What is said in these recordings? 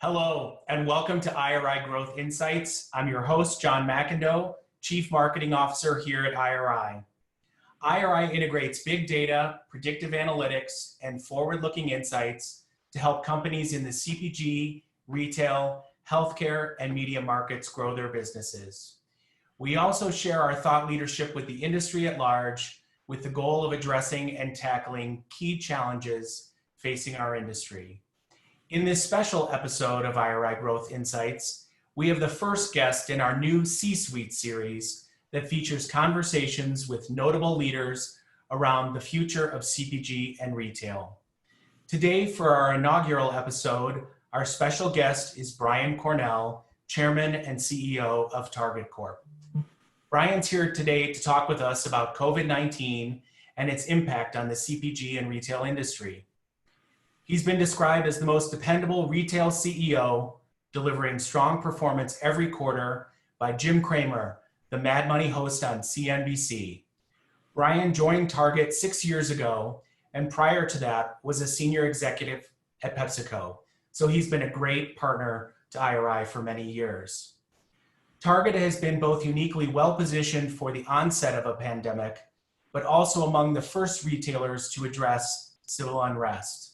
Hello, and welcome to IRI Growth Insights. I'm your host, John McIndoe, Chief Marketing Officer here at IRI. IRI integrates big data, predictive analytics, and forward-looking insights to help companies in the CPG, retail, healthcare, and media markets grow their businesses. We also share our thought leadership with the industry at large with the goal of addressing and tackling key challenges facing our industry. In this special episode of IRI Growth Insights, we have the first guest in our new C-Suite series that features conversations with notable leaders around the future of CPG and retail. Today, for our inaugural episode, our special guest is Brian Cornell, Chairman and CEO of Target Corp. Brian's here today to talk with us about COVID-19 and its impact on the CPG and retail industry. He's been described as the most dependable retail CEO, delivering strong performance every quarter by Jim Cramer, the Mad Money host on CNBC. Brian joined Target 6 years ago, and prior to that was a senior executive at PepsiCo. So he's been a great partner to IRI for many years. Target has been both uniquely well-positioned for the onset of a pandemic, but also among the first retailers to address civil unrest.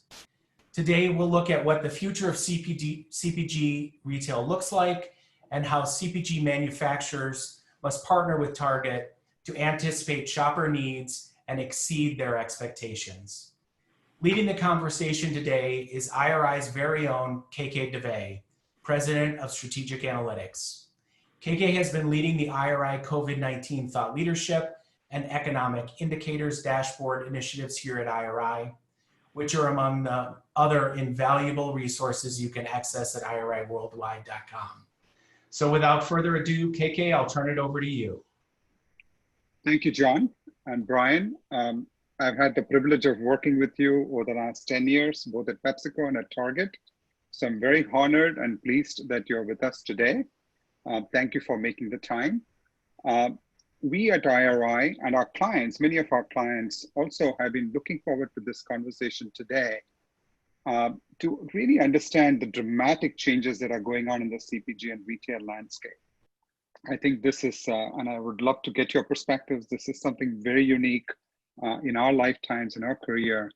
Today, we'll look at what the future of CPG retail looks like and how CPG manufacturers must partner with Target to anticipate shopper needs and exceed their expectations. Leading the conversation today is IRI's very own KK DeVay, President of Strategic Analytics. KK has been leading the IRI COVID-19 thought leadership and economic indicators dashboard initiatives here at IRI, which are among the other invaluable resources you can access at iriworldwide.com. So without further ado, KK, I'll turn it over to you. Thank you, John and Brian. I've had the privilege of working with you over the last 10 years, both at PepsiCo and at Target. So I'm very honored and pleased that you're with us today. Thank you for making the time. We at IRI and our clients, many of our clients also have been looking forward to this conversation today to really understand the dramatic changes that are going on in the CPG and retail landscape. I think this is, and I would love to get your perspectives, this is something very unique in our lifetimes, in our career.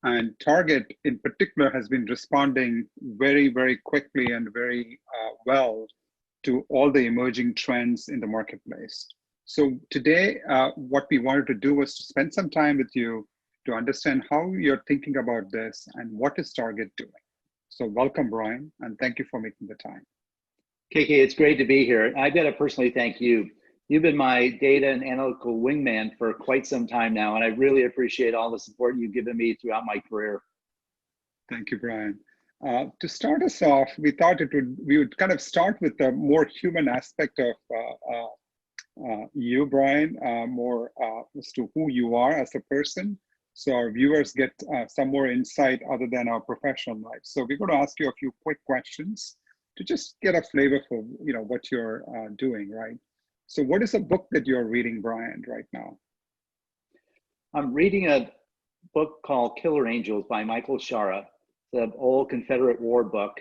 And Target in particular has been responding very, very quickly and very well to all the emerging trends in the marketplace. So today, what we wanted to do was to spend some time with you to understand how you're thinking about this and what is Target doing. So welcome, Brian, and thank you for making the time. KK, it's great to be here. I've got to personally thank you. You've been my data and analytical wingman for quite some time now, and I really appreciate all the support you've given me throughout my career. Thank you, Brian. To start us off, we thought we would kind of start with the more human aspect of you, Brian, more as to who you are as a person, so our viewers get some more insight other than our professional life. So we're going to ask you a few quick questions to just get a flavor for what you're doing, right? So what is a book that you're reading, Brian, right now? I'm reading a book called Killer Angels by Michael Shara, the old Confederate War book.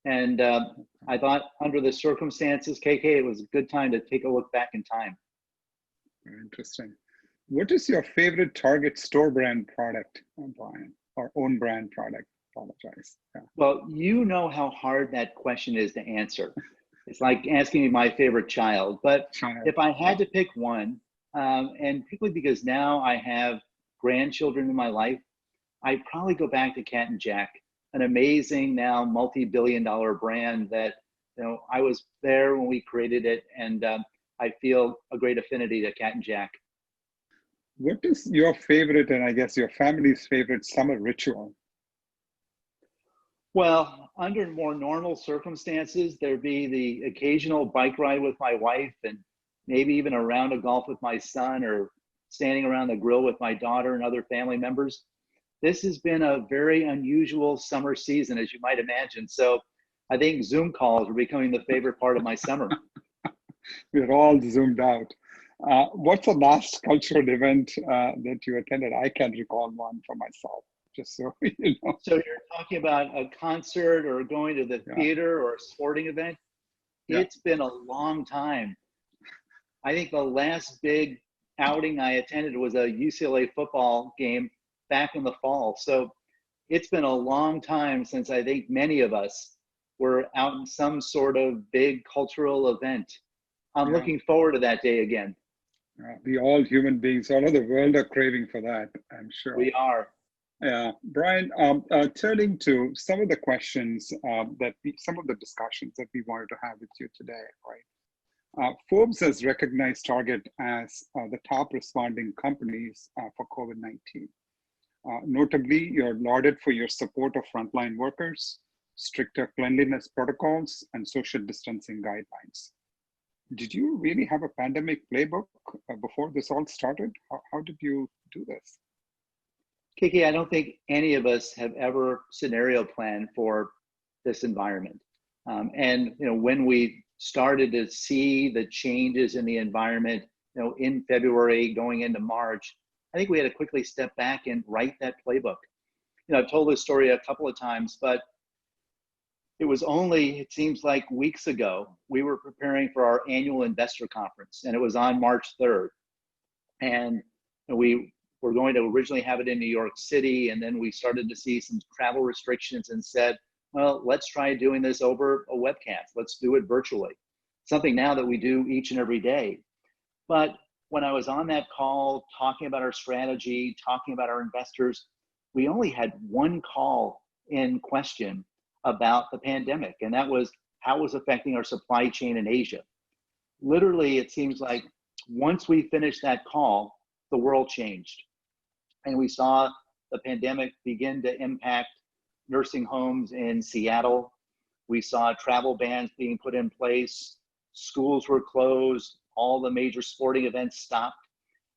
And I thought under the circumstances, KK, it was a good time to take a look back in time. Very interesting. What is your favorite Target store brand product, Brian, or own brand product? Apologize. Yeah. Well, you know how hard that question is to answer. It's like asking me my favorite child. But if I had to pick one, and particularly because now I have grandchildren in my life, I'd probably go back to Cat and Jack, an amazing now multi-billion-dollar brand that I was there when we created it, and I feel a great affinity to Cat and Jack. What is your favorite, and I guess your family's favorite summer ritual? Well, under more normal circumstances, there'd be the occasional bike ride with my wife, and maybe even a round of golf with my son, or standing around the grill with my daughter and other family members. This has been a very unusual summer season, as you might imagine. So I think Zoom calls are becoming the favorite part of my summer. We're all zoomed out. What's the last cultural event that you attended? I can't recall one for myself. just so you know. So you're talking about a concert or going to the theater or a sporting event? It's been a long time. I think the last big outing I attended was a UCLA football game back in the fall. So it's been a long time since I think many of us were out in some sort of big cultural event. I'm looking forward to that day again. We all human beings all over the world are craving for that, I'm sure. We are. Yeah, Brian, turning to some of the questions some of the discussions that we wanted to have with you today, right? Forbes has recognized Target as the top responding companies for COVID-19. Notably, you're lauded for your support of frontline workers, stricter cleanliness protocols, and social distancing guidelines. Did you really have a pandemic playbook before this all started? How did you do this? Kiki, I don't think any of us have ever scenario planned for this environment. And when we started to see the changes in the environment, in February going into March, I think we had to quickly step back and write that playbook. I've told this story a couple of times, but it was only, it seems like weeks ago, we were preparing for our annual investor conference, and it was on March 3rd. And we were going to originally have it in New York City, and then we started to see some travel restrictions and said, well, let's try doing this over a webcast. Let's do it virtually. Something now that we do each and every day. But when I was on that call, talking about our strategy, talking about our investors, we only had one call in question about the pandemic, and that was how it was affecting our supply chain in Asia. Literally, it seems like once we finished that call, the world changed. And we saw the pandemic begin to impact nursing homes in Seattle. We saw travel bans being put in place. Schools were closed. All the major sporting events stopped.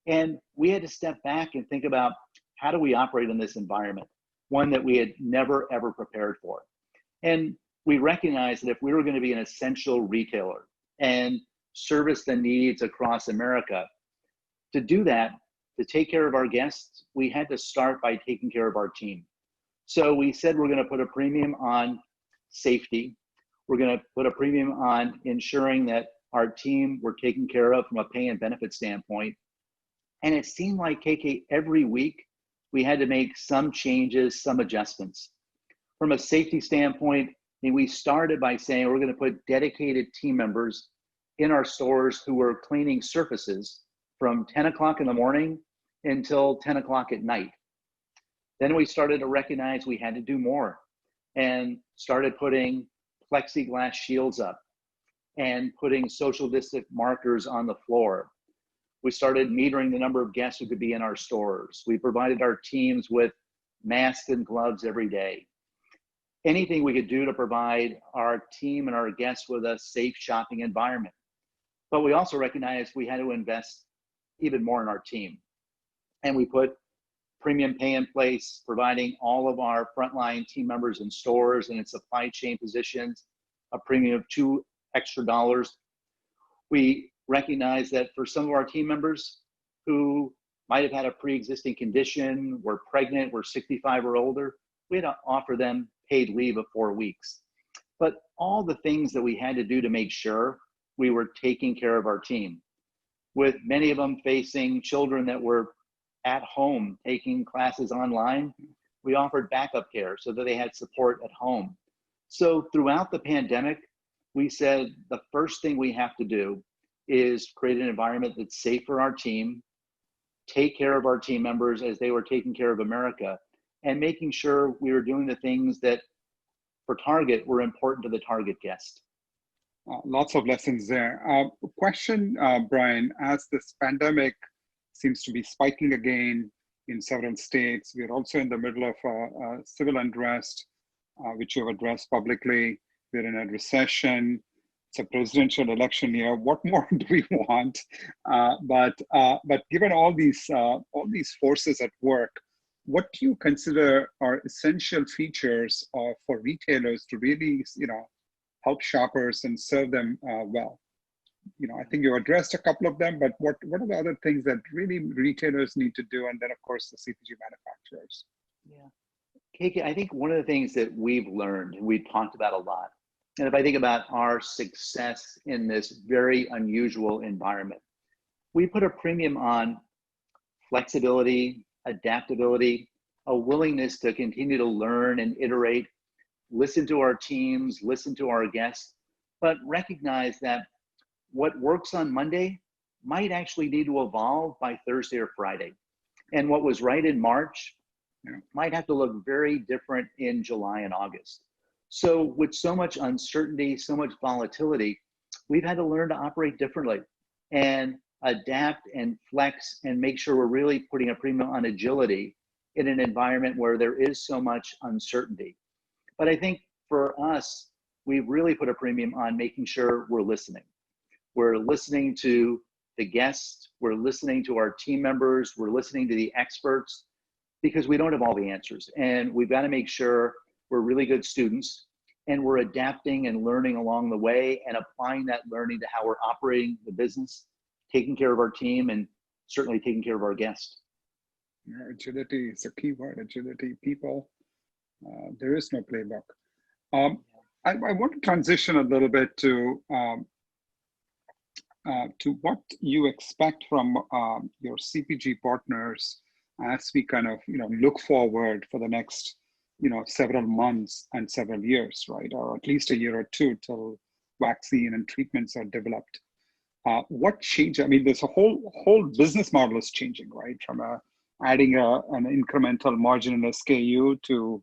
And we had to step back and think about, how do we operate in this environment? One that we had never, ever prepared for. And we recognized that if we were going to be an essential retailer and service the needs across America, to do that, to take care of our guests, we had to start by taking care of our team. So we said we're going to put a premium on safety. We're going to put a premium on ensuring that our team were taken care of from a pay and benefit standpoint. And it seemed like, KK, every week we had to make some changes, some adjustments. From a safety standpoint, we started by saying we're going to put dedicated team members in our stores who were cleaning surfaces from 10 o'clock in the morning until 10 o'clock at night. Then we started to recognize we had to do more and started putting plexiglass shields up and putting social distance markers on the floor. We started metering the number of guests who could be in our stores. We provided our teams with masks and gloves every day. Anything we could do to provide our team and our guests with a safe shopping environment. But we also recognized we had to invest even more in our team. And we put premium pay in place, providing all of our frontline team members in stores and in supply chain positions a premium of $2 extra. We recognize that for some of our team members who might have had a pre-existing condition, were pregnant, were 65 or older, we had to offer them paid leave of 4 weeks. But all the things that we had to do to make sure we were taking care of our team, with many of them facing children that were at home taking classes online, we offered backup care so that they had support at home. So throughout the pandemic, we said the first thing we have to do is create an environment that's safe for our team, take care of our team members as they were taking care of America, and making sure we were doing the things that for Target were important to the Target guest. Lots of lessons there. Question, Brian, as this pandemic seems to be spiking again in several states, we're also in the middle of civil unrest, which you've addressed publicly. We're in a recession. It's a presidential election year. What more do we want? But given all these forces at work, what do you consider are essential features for retailers to really, help shoppers and serve them well? I think you addressed a couple of them, but what are the other things that really retailers need to do? And then, of course, the CPG manufacturers. Yeah. KK, I think one of the things that we've learned, and we've talked about a lot, and if I think about our success in this very unusual environment, we put a premium on flexibility, adaptability, a willingness to continue to learn and iterate, listen to our teams, listen to our guests, but recognize that what works on Monday might actually need to evolve by Thursday or Friday. And what was right in March might have to look very different in July and August. So with so much uncertainty, so much volatility, we've had to learn to operate differently and adapt and flex and make sure we're really putting a premium on agility in an environment where there is so much uncertainty. But I think for us, we've really put a premium on making sure we're listening. We're listening to the guests, we're listening to our team members, we're listening to the experts, because we don't have all the answers. And we've got to make sure we're really good students and we're adapting and learning along the way and applying that learning to how we're operating the business, taking care of our team, and certainly taking care of our guests. Yeah, agility is a key word, agility, people. There is no playbook. I want to transition a little bit to what you expect from your CPG partners as we kind of look forward for the next several months and several years, right? Or at least a year or two till vaccine and treatments are developed. What change? I mean, there's a whole business model is changing, right? From adding an incremental marginal SKU to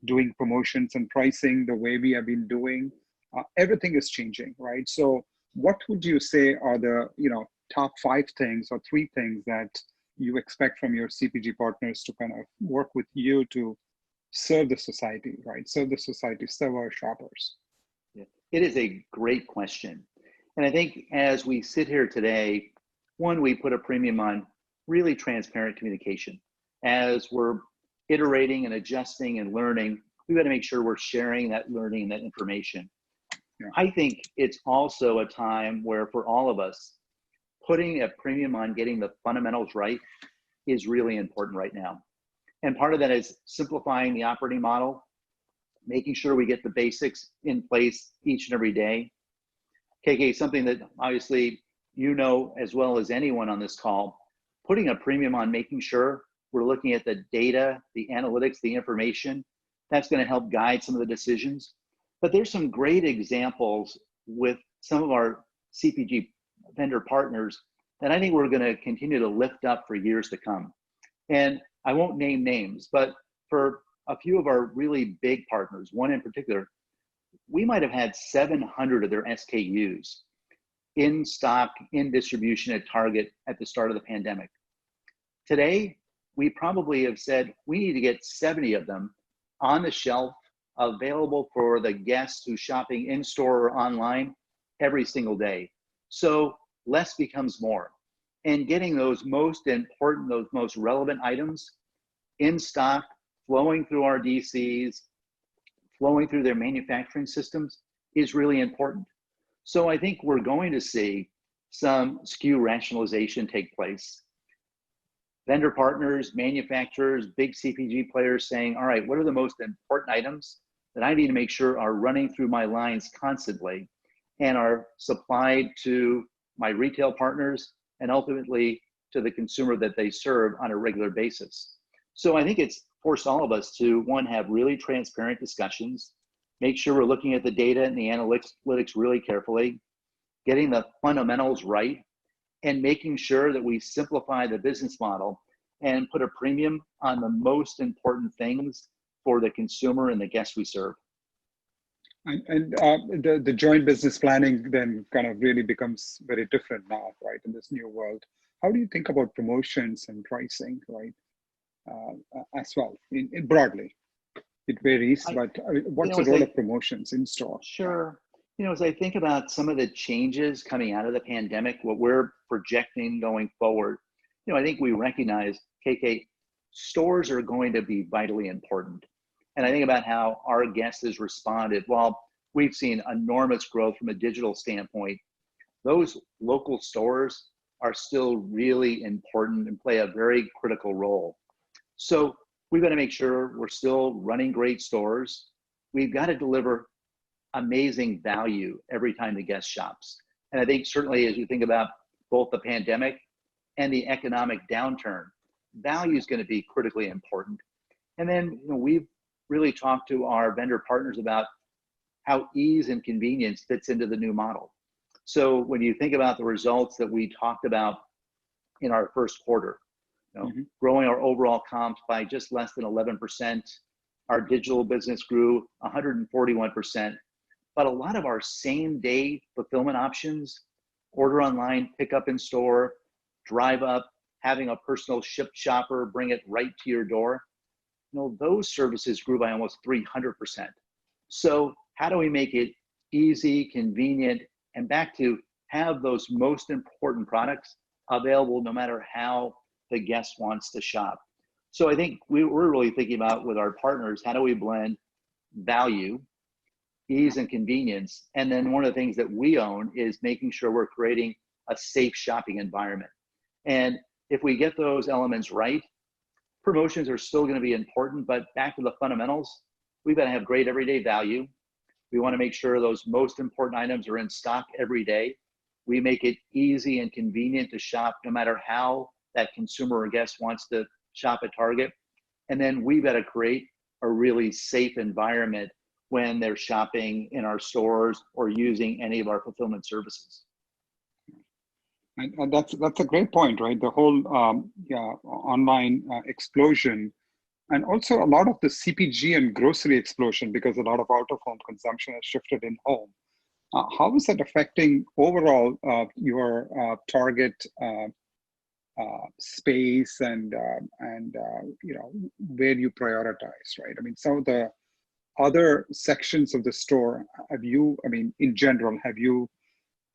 doing promotions and pricing the way we have been doing. Everything is changing, right? So what would you say are the top 5 things or 3 things that you expect from your CPG partners to kind of work with you to serve the society, right? Serve the society, serve our shoppers. Yeah. It is a great question. And I think as we sit here today, one, we put a premium on really transparent communication. As we're iterating and adjusting and learning, we've got to make sure we're sharing that learning and that information. Yeah. I think it's also a time where for all of us, putting a premium on getting the fundamentals right is really important right now. And part of that is simplifying the operating model, making sure we get the basics in place each and every day. KK, something that obviously as well as anyone on this call, putting a premium on making sure we're looking at the data, the analytics, the information, that's going to help guide some of the decisions. But there's some great examples with some of our CPG vendor partners that I think we're going to continue to lift up for years to come. And I won't name names, but for a few of our really big partners, one in particular, we might have had 700 of their SKUs in stock, in distribution at Target at the start of the pandemic. Today, we probably have said we need to get 70 of them on the shelf, available for the guests who's shopping in store or online every single day. So less becomes more. And getting those most important, those most relevant items in stock, flowing through our DCs, flowing through their manufacturing systems is really important. So I think we're going to see some SKU rationalization take place. Vendor partners, manufacturers, big CPG players saying, all right, what are the most important items that I need to make sure are running through my lines constantly and are supplied to my retail partners and ultimately to the consumer that they serve on a regular basis. So I think it's forced all of us to, one, have really transparent discussions, make sure we're looking at the data and the analytics really carefully, getting the fundamentals right, and making sure that we simplify the business model and put a premium on the most important things for the consumer and the guests we serve. And the joint business planning then kind of really becomes very different now, right, in this new world. How do you think about promotions and pricing, right, as well, in broadly? It varies, but what's the role of promotions in store? Sure. As I think about some of the changes coming out of the pandemic, what we're projecting going forward, I think we recognize, KK, stores are going to be vitally important. And I think about how our guests has responded. While we've seen enormous growth from a digital standpoint, those local stores are still really important and play a very critical role. So we've got to make sure we're still running great stores. We've got to deliver amazing value every time the guest shops. And I think certainly as you think about both the pandemic and the economic downturn, value is going to be critically important. And then we've really talked to our vendor partners about how ease and convenience fits into the new model. So when you think about the results that we talked about in our first quarter, growing our overall comps by just less than 11%, our digital business grew 141%, but a lot of our same day fulfillment options, order online, pick up in store, drive up, having a personal shipped shopper bring it right to your door, those services grew by almost 300%. So how do we make it easy, convenient, and back to have those most important products available no matter how the guest wants to shop? So I think we're really thinking about with our partners, how do we blend value, ease, and convenience? And then one of the things that we own is making sure we're creating a safe shopping environment. And if we get those elements right, promotions are still going to be important, but back to the fundamentals, we've got to have great everyday value. We want to make sure those most important items are in stock every day. We make it easy and convenient to shop no matter how that consumer or guest wants to shop at Target. And then we've got to create a really safe environment when they're shopping in our stores or using any of our fulfillment services. And that's a great point, right? The whole online explosion, and also a lot of the CPG and grocery explosion, because a lot of out-of-home consumption has shifted in home. How is that affecting overall your Target space and where you prioritize, right? I mean, some of the other sections of the store, in general, have you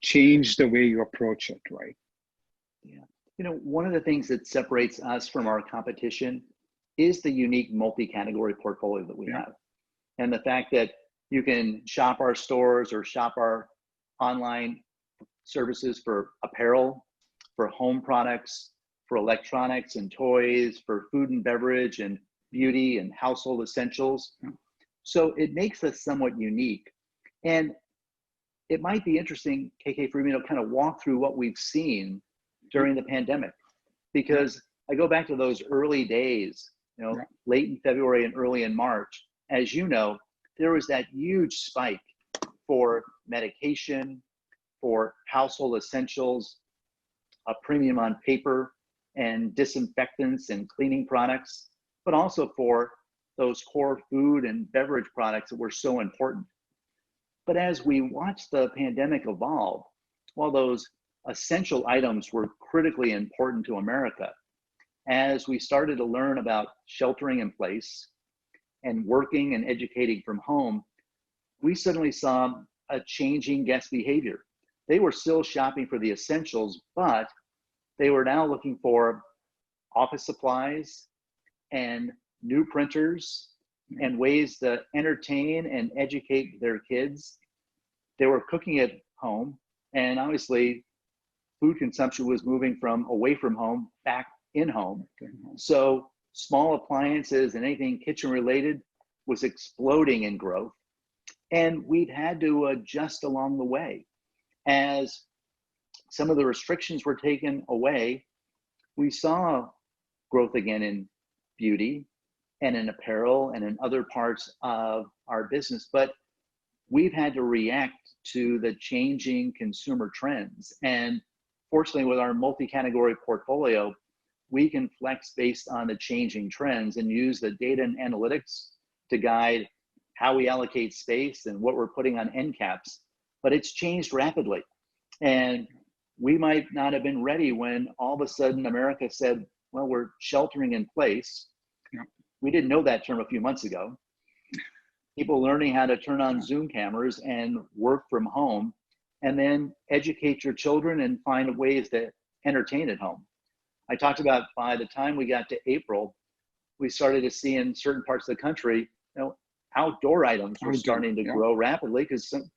changed the way you approach it, right? Yeah. One of the things that separates us from our competition is the unique multi-category portfolio that we have. And the fact that you can shop our stores or shop our online services for apparel, for home products, for electronics and toys, for food and beverage and beauty and household essentials. So it makes us somewhat unique. And it might be interesting, KK, for me to kind of walk through what we've seen during the pandemic, because I go back to those early days, late in February and early in March. As you know, there was that huge spike for medication, for household essentials, a premium on paper and disinfectants and cleaning products, but also for those core food and beverage products that were so important. But as we watched the pandemic evolve, while those essential items were critically important to America, as we started to learn about sheltering in place and working and educating from home, we suddenly saw a changing guest behavior. They were still shopping for the essentials, but they were now looking for office supplies and new printers and ways to entertain and educate their kids. They were cooking at home, and obviously food consumption was moving from away from home back in home. So small appliances and anything kitchen related was exploding in growth. And we'd had to adjust along the way. As some of the restrictions were taken away, we saw growth again in beauty and in apparel and in other parts of our business. But we've had to react to the changing consumer trends. And fortunately, with our multi-category portfolio, we can flex based on the changing trends and use the data and analytics to guide how we allocate space and what we're putting on end caps. But it's changed rapidly. And we might not have been ready when all of a sudden America said, well, we're sheltering in place. We didn't know that term a few months ago. People learning how to turn on Zoom cameras and work from home, and then educate your children and find ways to entertain at home. I talked about by the time we got to April, we started to see in certain parts of the country, outdoor items were starting to grow rapidly, because some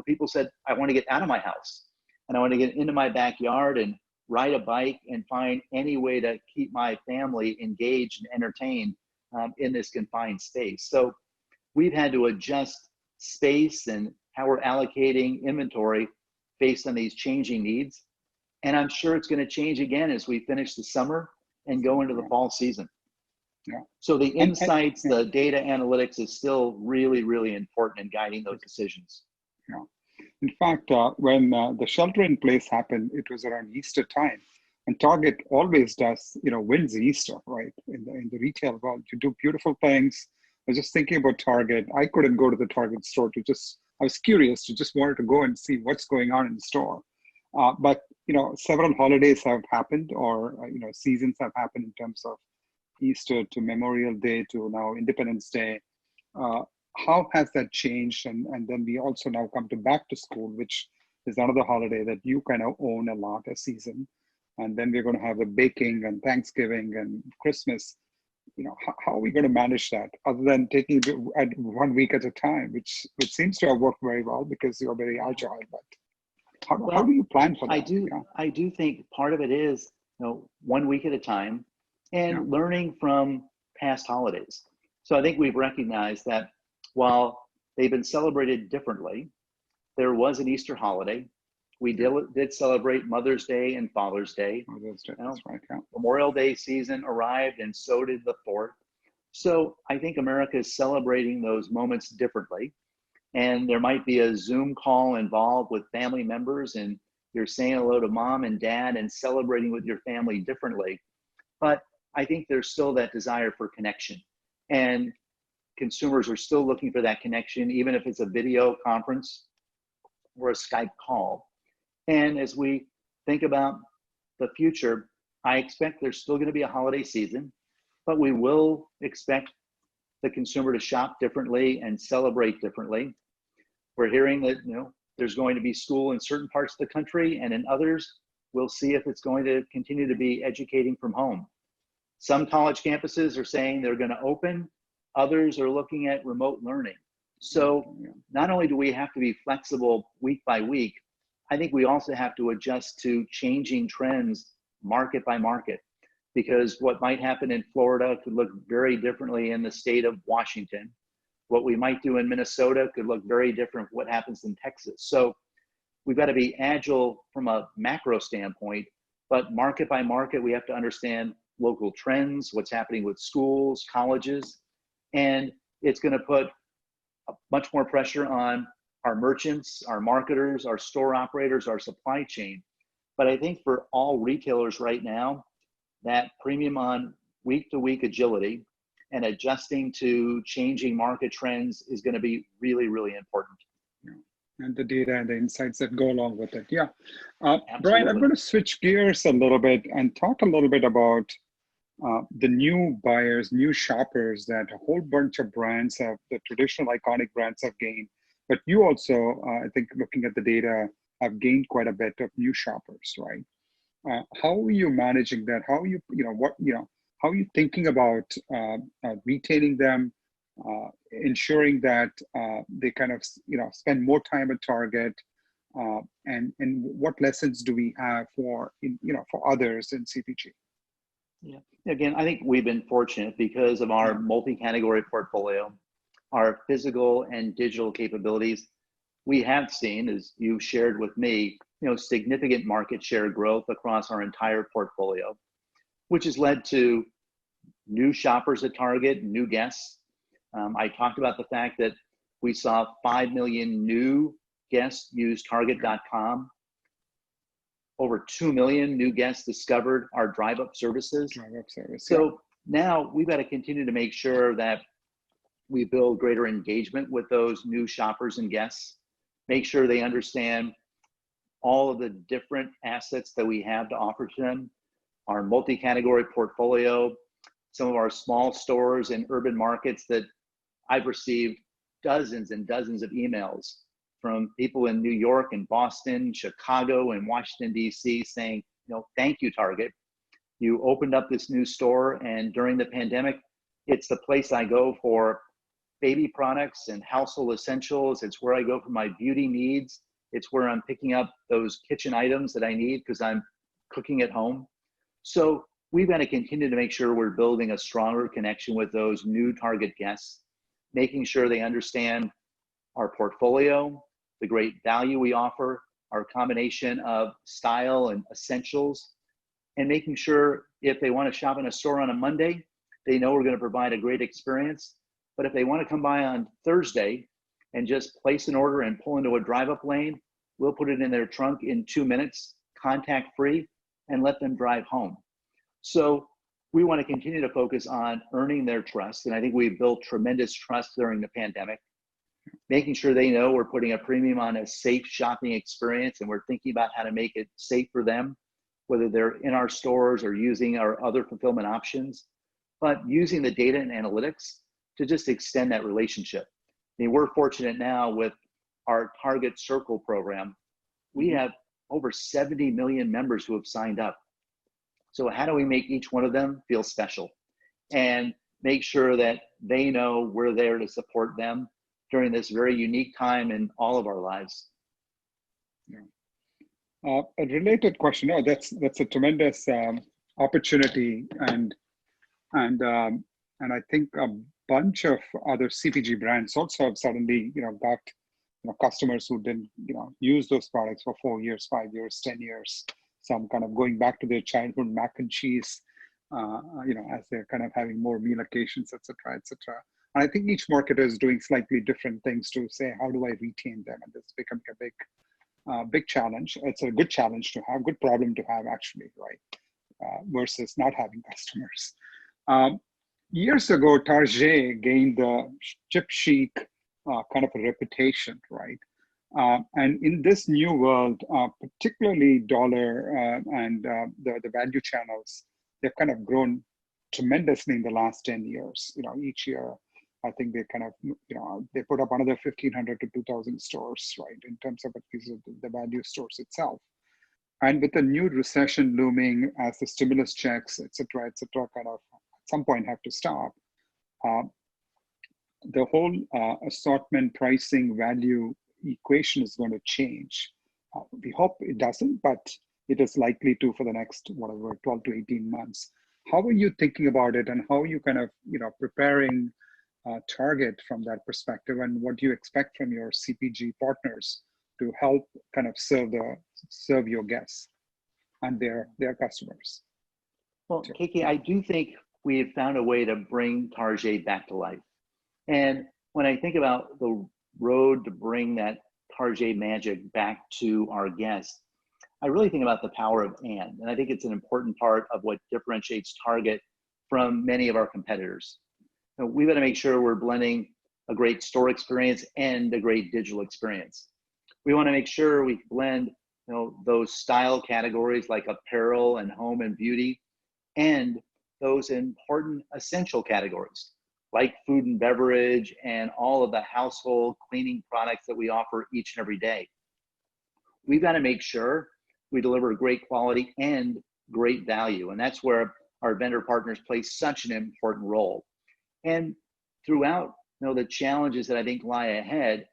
people said, I want to get out of my house and I want to get into my backyard and ride a bike and find any way to keep my family engaged and entertained in this confined space. So we've had to adjust space and how we're allocating inventory based on these changing needs. And I'm sure it's going to change again as we finish the summer and go into the fall season. Yeah. So the insights, the data analytics is still really, really important in guiding those decisions. Yeah. In fact, when the shelter in place happened, it was around Easter time. And Target always does, wins Easter, right? In the retail world, you do beautiful things. I was just thinking about Target. I couldn't go to the Target store I was curious to just wanted to go and see what's going on in the store. But, several holidays have happened or, seasons have happened in terms of Easter to Memorial Day to now Independence Day. How has that changed? And then we also now come to back to school, which is another holiday that you kind of own a lot, a season. And then we're going to have the baking and Thanksgiving and Christmas. How are we going to manage that other than taking it at 1 week at a time, which seems to have worked very well because you're very agile. But how do you plan for that? I do think part of it is 1 week at a time and learning from past holidays. So I think we've recognized that while they've been celebrated differently, there was an Easter holiday. We did celebrate Mother's Day and Father's Day. Mother's Day, that's right, yeah. Memorial Day season arrived, and so did the 4th. So I think America is celebrating those moments differently. And there might be a Zoom call involved with family members, and you're saying hello to mom and dad and celebrating with your family differently. But I think there's still that desire for connection. And consumers are still looking for that connection, even if it's a video conference or a Skype call. And as we think about the future, I expect there's still going to be a holiday season, but we will expect the consumer to shop differently and celebrate differently. We're hearing that there's going to be school in certain parts of the country, and in others, we'll see if it's going to continue to be educating from home. Some college campuses are saying they're going to open, others are looking at remote learning. So not only do we have to be flexible week by week, I think we also have to adjust to changing trends market by market, because what might happen in Florida could look very differently in the state of Washington. What we might do in Minnesota could look very different from what happens in Texas. So we've got to be agile from a macro standpoint, but market by market, we have to understand local trends, what's happening with schools, colleges, and it's going to put much more pressure on our merchants, our marketers, our store operators, our supply chain. But I think for all retailers right now, that premium on week-to-week agility and adjusting to changing market trends is going to be really, really important. And the data and the insights that go along with it. Yeah. Brian, I'm going to switch gears a little bit and talk a little bit about the new buyers, new shoppers that a whole bunch of brands have, the traditional iconic brands have gained. But you also, I think looking at the data, have gained quite a bit of new shoppers, right? How are you managing that? How are you, how are you thinking about retaining them, ensuring that they kind of, spend more time at Target, and what lessons do we have for, for others in CPG? Yeah. Again, I think we've been fortunate because of our multi-category portfolio, our physical and digital capabilities. We have seen, as you shared with me, significant market share growth across our entire portfolio, which has led to new shoppers at Target, new guests. I talked about the fact that we saw 5 million new guests use Target.com. Over 2 million new guests discovered our drive-up services. So now we've got to continue to make sure that we build greater engagement with those new shoppers and guests, make sure they understand all of the different assets that we have to offer to them, our multi-category portfolio, some of our small stores in urban markets that I've received dozens and dozens of emails from people in New York and Boston, Chicago and Washington, D.C. saying, thank you, Target. You opened up this new store, and during the pandemic, it's the place I go for baby products and household essentials. It's where I go for my beauty needs. It's where I'm picking up those kitchen items that I need because I'm cooking at home. So we've got to continue to make sure we're building a stronger connection with those new target guests, making sure they understand our portfolio, the great value we offer, our combination of style and essentials, and making sure if they want to shop in a store on a Monday, they know we're going to provide a great experience. But if they want to come by on Thursday and just place an order and pull into a drive-up lane, we'll put it in their trunk in 2 minutes, contact-free, and let them drive home. So we want to continue to focus on earning their trust. And I think we've built tremendous trust during the pandemic, making sure they know we're putting a premium on a safe shopping experience, and we're thinking about how to make it safe for them, whether they're in our stores or using our other fulfillment options, but using the data and analytics to just extend that relationship. I mean, we're fortunate now with our Target Circle program. We have over 70 million members who have signed up. So how do we make each one of them feel special and make sure that they know we're there to support them during this very unique time in all of our lives? Yeah. A related question. Oh, that's a tremendous opportunity, and I think a bunch of other CPG brands also have suddenly got customers who didn't use those products for 4 years, 5 years, 10 years. Some kind of going back to their childhood mac and cheese, as they're kind of having more meal occasions, et cetera, et cetera. And I think each marketer is doing slightly different things to say, how do I retain them? And it's becoming a big challenge. It's a good challenge to have, good problem to have actually, right? Versus not having customers. Years ago, Target gained the chip chic kind of a reputation, right? And in this new world, particularly dollar and the value channels, they've kind of grown tremendously in the last 10 years. Each year, I think they kind of, they put up another 1,500 to 2,000 stores, right, in terms of the value stores itself. And with the new recession looming as the stimulus checks, et cetera, kind of at some point have to stop, the whole assortment, pricing, value equation is going to change. We hope it doesn't, but it is likely to for the next, 12 to 18 months. How are you thinking about it, and how are you kind of, preparing Target from that perspective, and what do you expect from your CPG partners to help kind of serve your guests and their customers? Well, Kiki, I do think we have found a way to bring Target back to life. And when I think about the road to bring that Target magic back to our guests, I really think about the power of and I think it's an important part of what differentiates Target from many of our competitors. We've got to make sure we're blending a great store experience and a great digital experience. We want to make sure we blend those style categories like apparel and home and beauty, and those important essential categories like food and beverage and all of the household cleaning products that we offer each and every day. We've got to make sure we deliver great quality and great value. And that's where our vendor partners play such an important role. And throughout the challenges that I think lie ahead,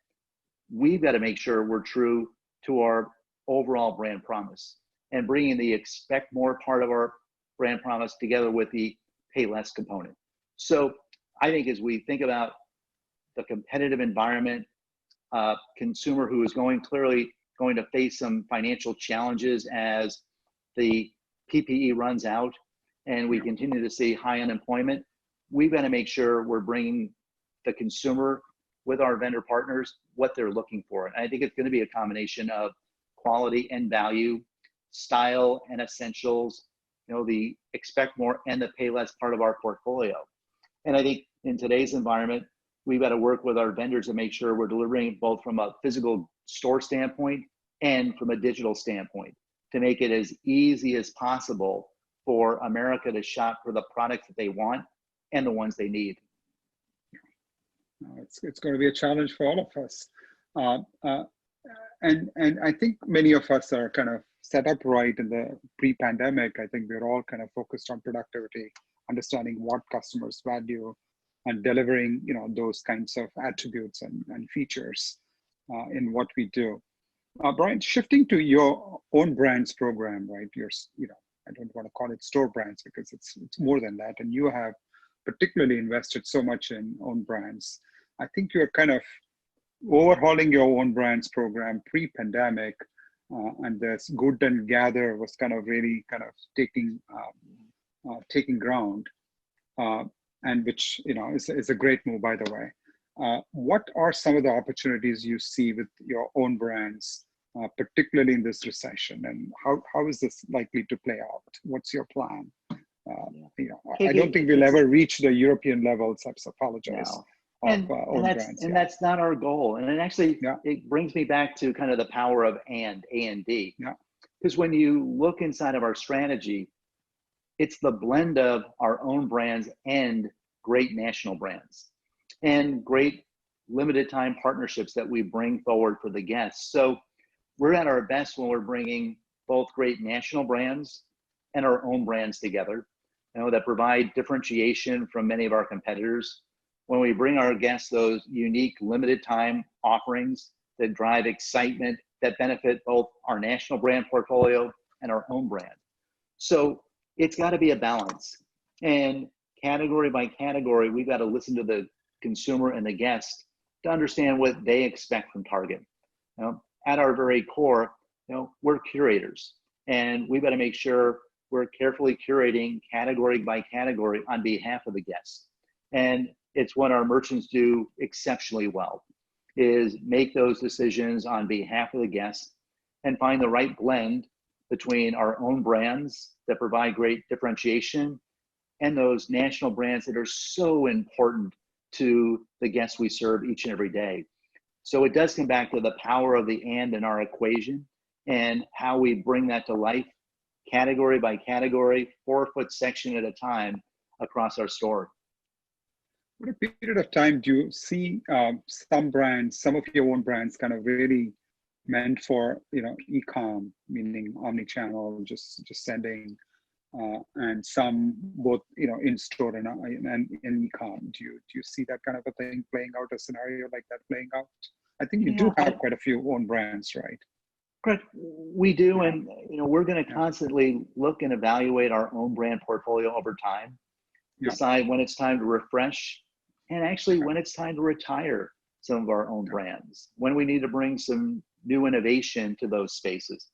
we've got to make sure we're true to our overall brand promise and bringing the expect more part of our brand promise together with the pay less component. So I think as we think about the competitive environment, consumer who is clearly going to face some financial challenges as the PPE runs out and we continue to see high unemployment, we've got to make sure we're bringing the consumer with our vendor partners what they're looking for. And I think it's going to be a combination of quality and value, style and essentials, the expect more and the pay less part of our portfolio. And I think in today's environment, we've got to work with our vendors to make sure we're delivering both from a physical store standpoint and from a digital standpoint to make it as easy as possible for America to shop for the products that they want and the ones they need. It's going to be a challenge for all of us. And I think many of us are kind of set up right in the pre-pandemic. I think we're all kind of focused on productivity, understanding what customers value, and delivering those kinds of attributes and features in what we do. Brian, shifting to your own brands program, right? I don't want to call it store brands because it's more than that. And you have particularly invested so much in own brands. I think you're kind of overhauling your own brands program pre-pandemic, and this Good and Gather was kind of really kind of taking ground, and which is a great move, by the way. What are some of the opportunities you see with your own brands, particularly in this recession, and how is this likely to play out? What's your plan? I don't think we'll ever reach the European levels. I apologize. No. And that's not our goal. And it actually, it brings me back to kind of the power of A&D. Yeah. Because when you look inside of our strategy, it's the blend of our own brands and great national brands and great limited time partnerships that we bring forward for the guests. So we're at our best when we're bringing both great national brands and our own brands together, that provide differentiation from many of our competitors. When we bring our guests those unique limited time offerings that drive excitement, that benefit both our national brand portfolio and our own brand. So it's got to be a balance. And category by category, we've got to listen to the consumer and the guest to understand what they expect from Target. At our very core, we're curators, and we've got to make sure we're carefully curating category by category on behalf of the guests. And it's what our merchants do exceptionally well, is make those decisions on behalf of the guests and find the right blend between our own brands that provide great differentiation and those national brands that are so important to the guests we serve each and every day. So it does come back to the power of the and in our equation and how we bring that to life, category by category, 4-foot section at a time across our store. What a period of time do you see some brands, some of your own brands, kind of really meant for e-com, meaning omni-channel, just sending, and some both in store and in e-com? Do you see that kind of a thing playing out, a scenario like that playing out? I think you do have quite a few own brands, right? Correct. We do, and we're going to constantly look and evaluate our own brand portfolio over time, decide when it's time to refresh, and actually when it's time to retire some of our own brands, when we need to bring some new innovation to those spaces,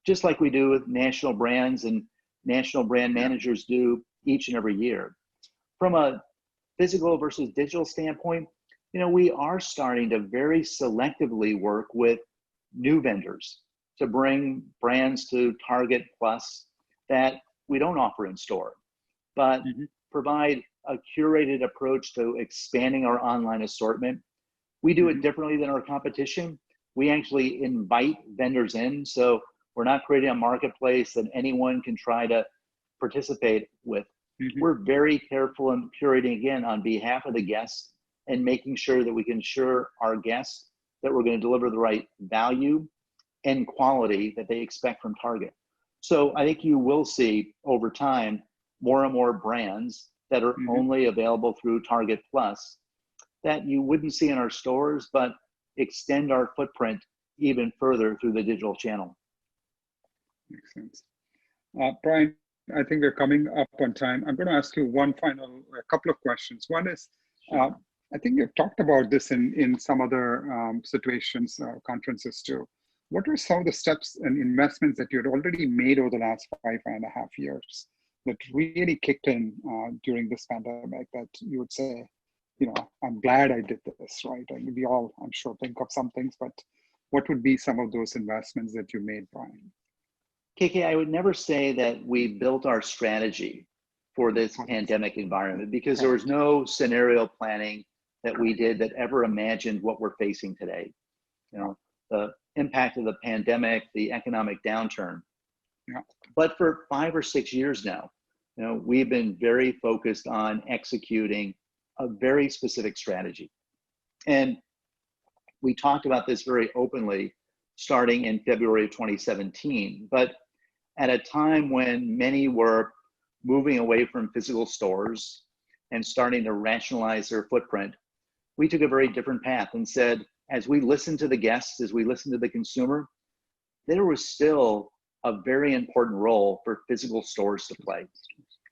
just like we do with national brands and national brand managers do each and every year. From a physical versus digital standpoint, we are starting to very selectively work with new vendors to bring brands to Target Plus that we don't offer in store, but provide a curated approach to expanding our online assortment. We do it differently than our competition. We actually invite vendors in, so we're not creating a marketplace that anyone can try to participate with. We're very careful in curating, again, on behalf of the guests and making sure that we can assure our guests that we're going to deliver the right value and quality that they expect from Target. So I think you will see over time more and more brands that are only available through Target Plus that you wouldn't see in our stores, but extend our footprint even further through the digital channel. Makes sense. Brian, I think we're coming up on time. I'm going to ask you a couple of questions. One is, I think you've talked about this in some other situations, conferences too. What are some of the steps and investments that you had already made over the last 5.5 years that really kicked in during this pandemic that you would say, I'm glad I did this, right? And we all, I'm sure, think of some things, but what would be some of those investments that you made, Brian? KK, I would never say that we built our strategy for this pandemic environment because there was no scenario planning that we did that ever imagined what we're facing today. The impact of the pandemic, the economic downturn. But for 5 or 6 years now, we've been very focused on executing a very specific strategy. And we talked about this very openly starting in February of 2017, but at a time when many were moving away from physical stores and starting to rationalize their footprint, we took a very different path and said, as we listened to the guests, as we listened to the consumer, there was still a very important role for physical stores to play.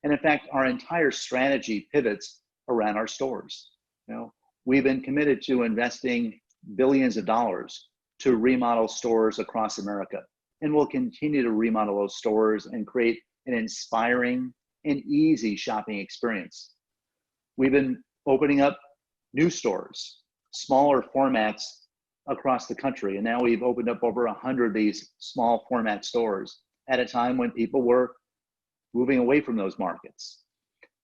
And in fact, our entire strategy pivots around our stores. You know, we've been committed to investing billions of dollars to remodel stores across America. And we'll continue to remodel those stores and create an inspiring and easy shopping experience. We've been opening up new stores, smaller formats across the country. And now we've opened up over 100 of these small format stores at a time when people were moving away from those markets.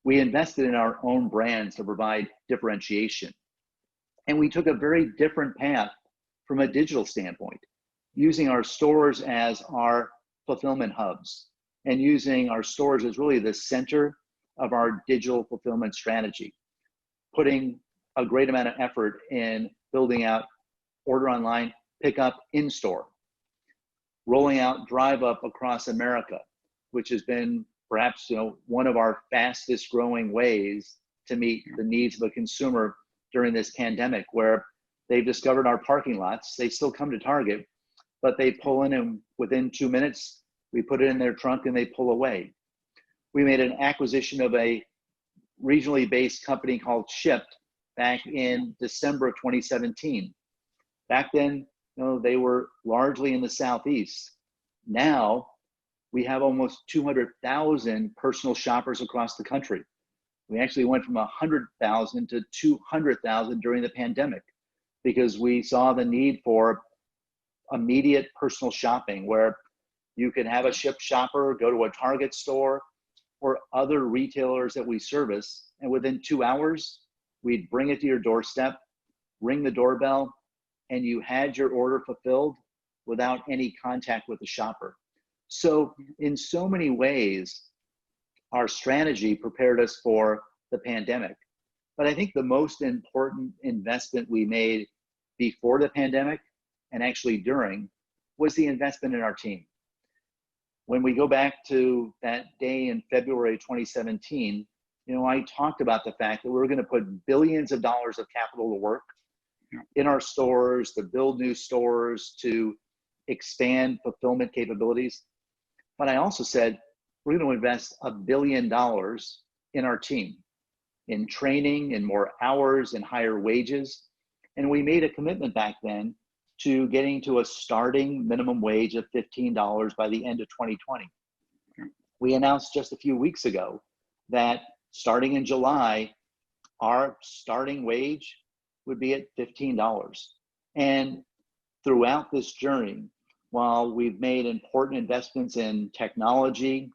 We invested in our own brands to provide differentiation. And we took a very different path from a digital standpoint, using our stores as our fulfillment hubs and using our stores as really the center of our digital fulfillment strategy, putting a great amount of effort in building out order online, pick up in store, rolling out drive up across America, which has been perhaps one of our fastest growing ways to meet the needs of a consumer during this pandemic, where they've discovered our parking lots. They still come to Target, but they pull in and within 2 minutes, we put it in their trunk and they pull away. We made an acquisition of a regionally based company called Shipt back in December of 2017. Back then, they were largely in the Southeast. Now we have almost 200,000 personal shoppers across the country. We actually went from 100,000 to 200,000 during the pandemic because we saw the need for immediate personal shopping, where you can have a Shipt shopper go to a Target store or other retailers that we service, and within 2 hours, we'd bring it to your doorstep, ring the doorbell, and you had your order fulfilled without any contact with the shopper. So in so many ways, our strategy prepared us for the pandemic. But I think the most important investment we made before the pandemic and actually during was the investment in our team. When we go back to that day in February 2017, I talked about the fact that we were going to put billions of dollars of capital to work in our stores, to build new stores, to expand fulfillment capabilities. But I also said, we're going to invest $1 billion in our team, in training, in more hours, in higher wages. And we made a commitment back then to getting to a starting minimum wage of $15 by the end of 2020. We announced just a few weeks ago that starting in July, our starting wage would be at $15. And throughout this journey, while we've made important investments in technology,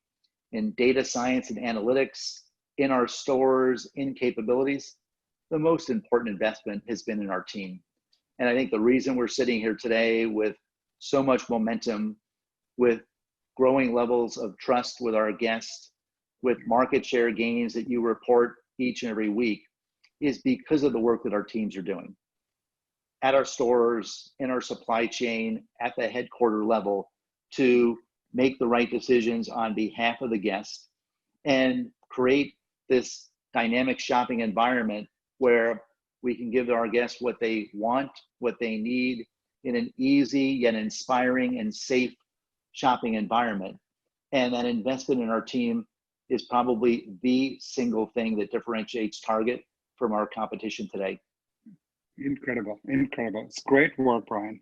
in data science and analytics, in our stores, in capabilities, the most important investment has been in our team. And I think the reason we're sitting here today with so much momentum, with growing levels of trust with our guests, with market share gains that you report each and every week, is because of the work that our teams are doing at our stores, in our supply chain, at the headquarter level, to make the right decisions on behalf of the guest and create this dynamic shopping environment where we can give our guests what they want, what they need in an easy yet inspiring and safe shopping environment. And that investment in our team is probably the single thing that differentiates Target from our competition today. Incredible, incredible. It's great work, Brian.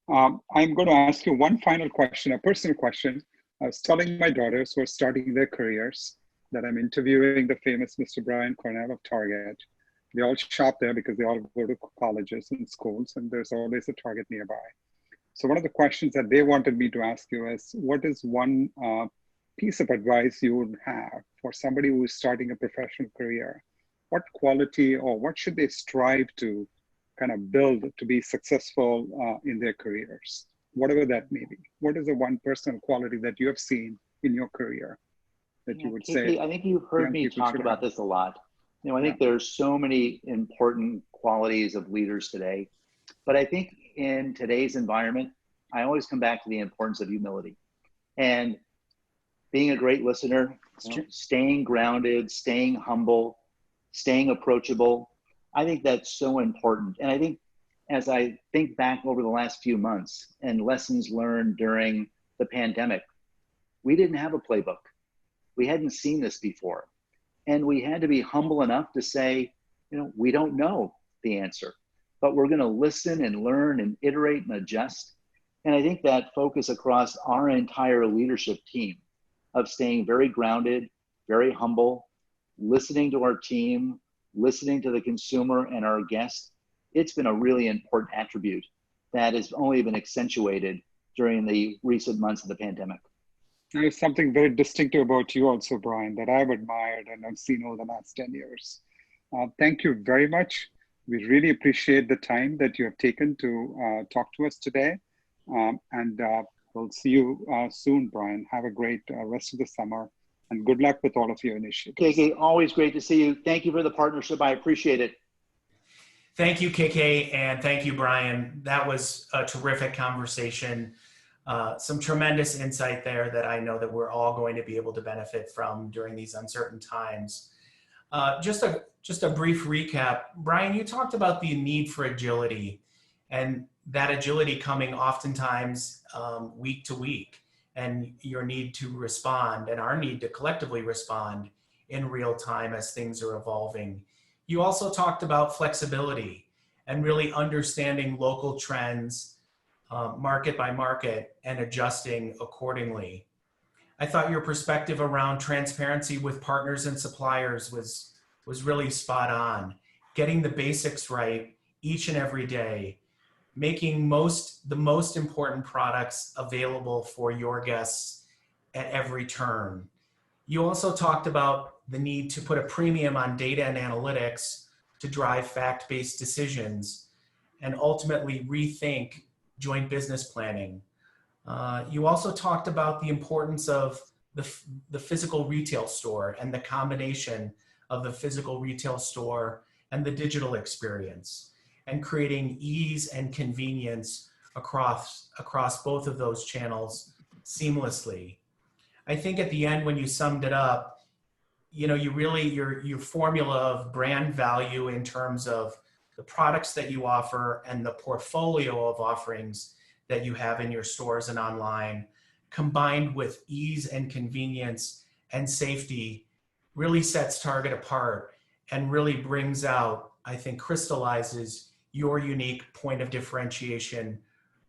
I'm going to ask you one final question, a personal question. I was telling my daughters who are starting their careers that I'm interviewing the famous Mr. Brian Cornell of Target. They all shop there because they all go to colleges and schools, and there's always a Target nearby. So one of the questions that they wanted me to ask you is, what is one piece of advice you would have for somebody who is starting a professional career? What quality or what should they strive to kind of build to be successful in their careers? Whatever that may be. What is the one personal quality that you have seen in your career that you would say? I think you've heard me talk about this a lot. I think there's so many important qualities of leaders today, but I think in today's environment, I always come back to the importance of humility and being a great listener, staying grounded, staying humble, staying approachable. I think that's so important. And I think as I think back over the last few months and lessons learned during the pandemic, We didn't have a playbook. We hadn't seen this before. And we had to be humble enough to say, we don't know the answer, but we're going to listen and learn and iterate and adjust. And I think that focus across our entire leadership team of staying very grounded, very humble, listening to our team, listening to the consumer and our guests, it's been a really important attribute that has only been accentuated during the recent months of the pandemic. There's something very distinctive about you also, Brian, that I've admired and I've seen over the last 10 years. Thank you very much. We really appreciate the time that you have taken to talk to us today. And we'll see you soon, Brian. Have a great rest of the summer and good luck with all of your initiatives. KK, always great to see you. Thank you for the partnership. I appreciate it. Thank you, KK, and thank you, Brian. That was a terrific conversation. Some tremendous insight there that I know that we're all going to be able to benefit from during these uncertain times. Just a brief recap. Brian, you talked about the need for agility, and that agility coming oftentimes week to week, and your need to respond and our need to collectively respond in real time as things are evolving. You also talked about flexibility and really understanding local trends, market by market, and adjusting accordingly. I thought your perspective around transparency with partners and suppliers was really spot on. Getting the basics right each and every day, making the most important products available for your guests at every turn. You also talked about the need to put a premium on data and analytics to drive fact-based decisions and ultimately rethink joint business planning. You also talked about the importance of the physical retail store and the combination of the physical retail store and the digital experience, and creating ease and convenience across both of those channels seamlessly. I think at the end, when you summed it up, your formula of brand value in terms of the products that you offer and the portfolio of offerings that you have in your stores and online, combined with ease and convenience and safety, really sets Target apart and really brings out, I think, crystallizes your unique point of differentiation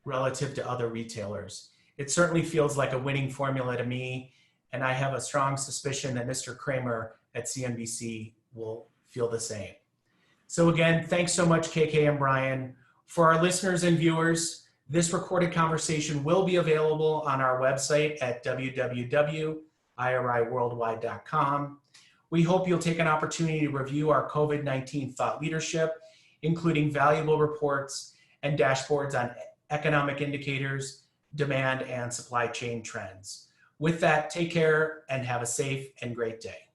relative to other retailers. It certainly feels like a winning formula to me, and I have a strong suspicion that Mr. Cramer at CNBC will feel the same. So again, thanks so much, KK and Brian. For our listeners and viewers, this recorded conversation will be available on our website at www.iriworldwide.com. We hope you'll take an opportunity to review our COVID-19 thought leadership, including valuable reports and dashboards on economic indicators, demand, and supply chain trends. With that, take care and have a safe and great day.